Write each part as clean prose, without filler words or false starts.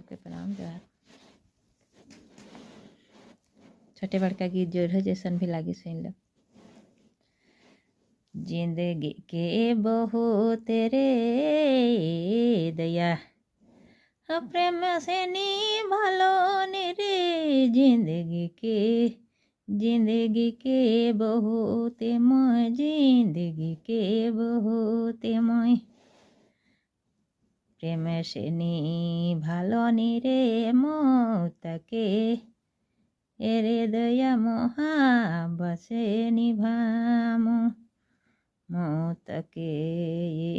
सबके प्रणाम जोहार। छोटे बड़का गीत जोड़ हो जैसन भी लागी सुन लो। जिंदगी के बहु तेरे दया प्रेम से निभालो रे जिंदगी के बहुत मोय जिंदगी के बहुत मोय प्रेम से निभालो रे मोतके एरे दया मोहाब्बत से निभामो मोतके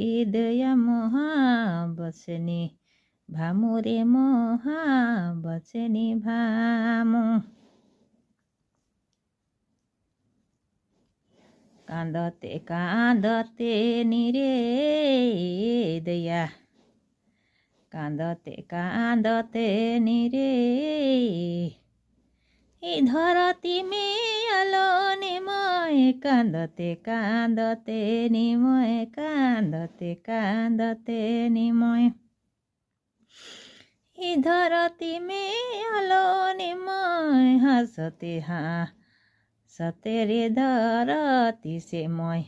ये दया मोहाब्बत से निभामो रे मोहाब्बत से निभामो। कांदते कांदते निरे दया कांदते कांदते निरे धरती में आलो निमय कांदते कांदते निमय कांदते कांदते निमय धरती में आलो निमय हंसते हंसते रे धरती से मोय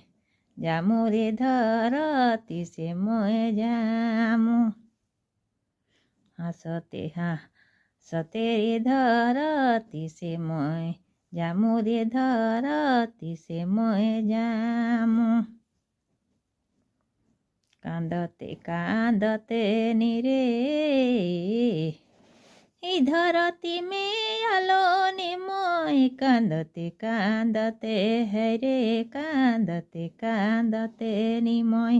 जामु रे धरती से मोय जामु हंसते हंसते रे धरती से मोय जामु रे धरती से मोय जामु। कांदते कांदते निरे धरती में आलो निमय कांदते कांदते है रे कांदते कांदते निमय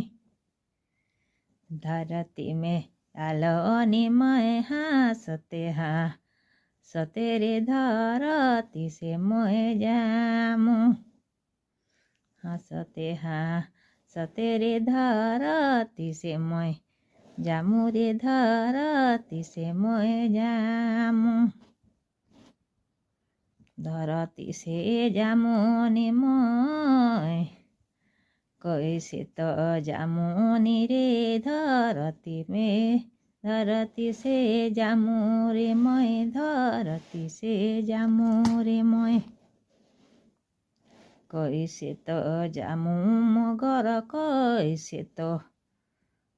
धरती में आलो निमय हंसते हंसते रे धरती से मोय जामु हंसते हंसते रे धरती से मोय जामु रे धरती से मोय जामु धरती से जामु निमय कैसे तो जामु रे धरती में धरती से जामु रे मोय धरती से जामु रे मोय कैसे तो जामु मगर कैसे तो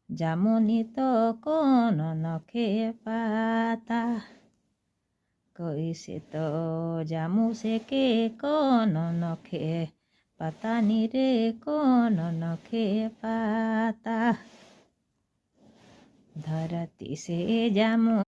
जामुनी तो कौन नखे पाता कैसे तो जामु से के कौन नखे पता नी रे कौन नखे पाता धरती से जामु